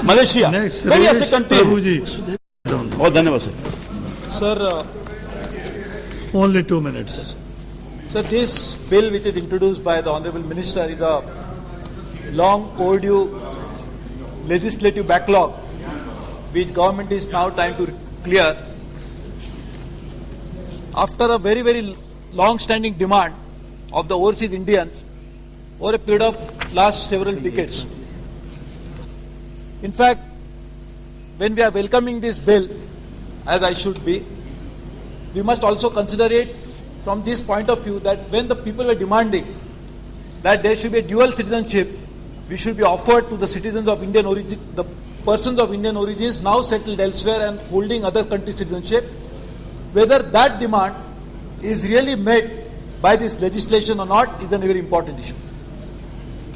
Malaysia. Next, Very as a Shri country. Prabhu ji. Oh, धन्यवाद sir. Sir, Only 2 minutes. so this bill which is introduced by the Honourable Minister is a long overdue legislative backlog which government is now trying to clear after a very, very long-standing demand of the overseas Indians over a period of last several decades. In fact, when we are welcoming this bill, as I should be, we must also consider it from this point of view that when the people were demanding that there should be a dual citizenship, we should be offered to the citizens of Indian origin, the persons of Indian origins now settled elsewhere and holding other country citizenship, whether that demand is really met by this legislation or not is a very important issue.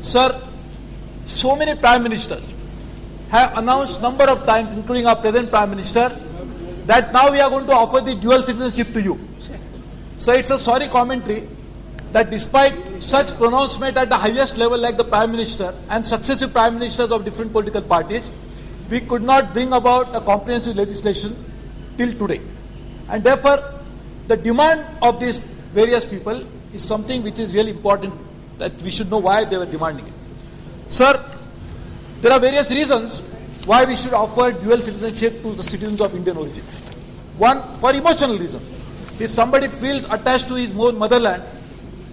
Sir, so many prime ministers have announced number of times, including our present prime minister, that now we are going to offer the dual citizenship to you. So it's a sorry commentary that despite such pronouncement at the highest level like the prime minister and successive prime ministers of different political parties, we could not bring about a comprehensive legislation till today. And therefore, the demand of these various people is something which is really important, that we should know why they were demanding it. Sir, there are various reasons why we should offer dual citizenship to the citizens of Indian origin. One, for emotional reason. If somebody feels attached to his own motherland,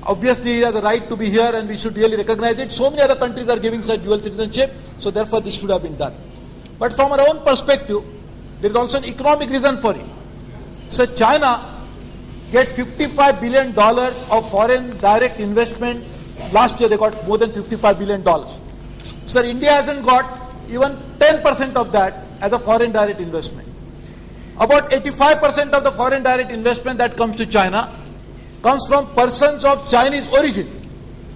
obviously he has a right to be here and we should really recognize it. So many other countries are giving such dual citizenship, so therefore this should have been done. But from our own perspective, there is also an economic reason for it. So China gets $55 billion of foreign direct investment. Last year they got more than $55 billion. Sir, India hasn't got even 10% of that as a foreign direct investment. About 85% of the foreign direct investment that comes to China comes from persons of Chinese origin.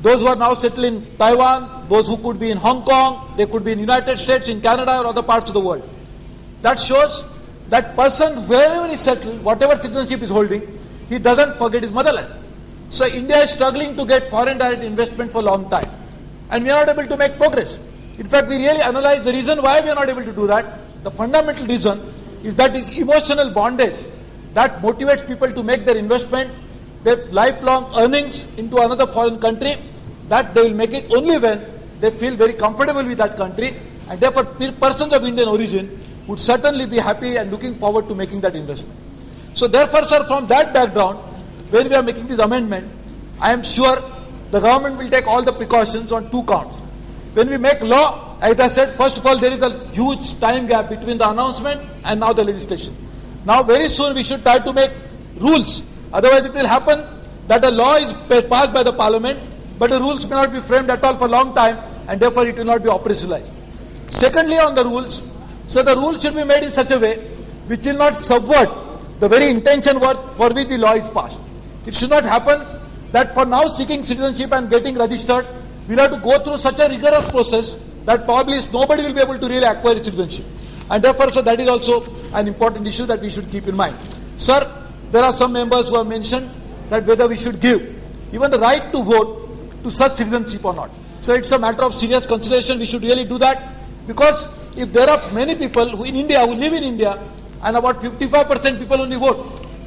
Those who are now settled in Taiwan, those who could be in Hong Kong, they could be in United States, in Canada or other parts of the world. That shows that person, wherever he is settled, whatever citizenship is holding, he doesn't forget his motherland. So India is struggling to get foreign direct investment for a long time. And we are not able to make progress. In fact, we really analyze the reason why we are not able to do that. The fundamental reason is that is emotional bondage that motivates people to make their investment, their lifelong earnings into another foreign country, that they will make it only when they feel very comfortable with that country, and therefore persons of Indian origin would certainly be happy and looking forward to making that investment. So therefore, sir, from that background, when we are making this amendment, I am sure the government will take all the precautions on two counts. When we make law, as I said, first of all, there is a huge time gap between the announcement and now the legislation. Now very soon we should try to make rules. Otherwise it will happen that a law is passed by the parliament, but the rules may not be framed at all for a long time, and therefore it will not be operationalized. Secondly, on the rules, so the rules should be made in such a way which will not subvert the very intention for which the law is passed. It should not happen that for now seeking citizenship and getting registered, we'll have to go through such a rigorous process that probably nobody will be able to really acquire citizenship. And therefore, so that is also an important issue that we should keep in mind. Sir, there are some members who have mentioned that whether we should give even the right to vote to such citizenship or not. So it's a matter of serious consideration. We should really do that, because if there are many people who in India who live in India and about 55% people only vote,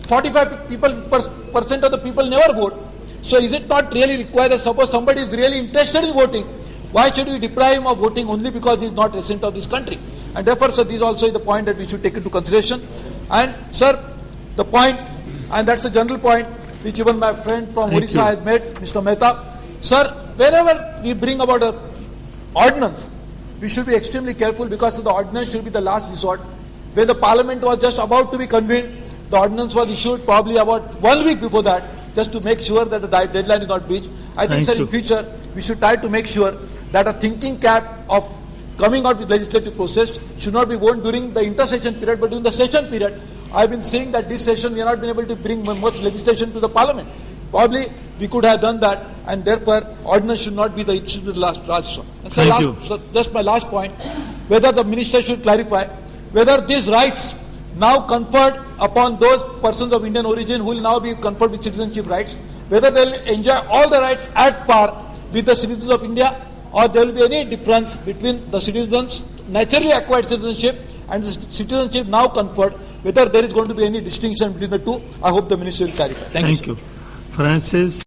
45% of the people never vote. So is it not really required that suppose somebody is really interested in voting, why should we deprive him of voting only because he is not resident of this country? And therefore, sir, this also is the point that we should take into consideration. And sir, the point, and that's the general point which even my friend from Odisha has made, Mr. Mehta. Sir, whenever we bring about an ordinance, we should be extremely careful, because the ordinance should be the last resort. When the parliament was just about to be convened, the ordinance was issued probably about 1 week before that, just to make sure that the deadline is not breached. I think, sir, in future, we should try to make sure that a thinking cap of coming out with legislative process should not be worn during the intersession period, but during the session period. I've been saying that this session we have not been able to bring much legislation to the parliament. Probably we could have done that, and therefore ordinance should not be the issue with the last one. And so just my last point, whether the minister should clarify whether these rights now conferred upon those persons of Indian origin who will now be conferred with citizenship rights, whether they will enjoy all the rights at par with the citizens of India, or there will be any difference between the citizens naturally acquired citizenship and the citizenship now conferred, whether there is going to be any distinction between the two, I hope the Ministry will clarify. Thank you, sir. Thank you. Francis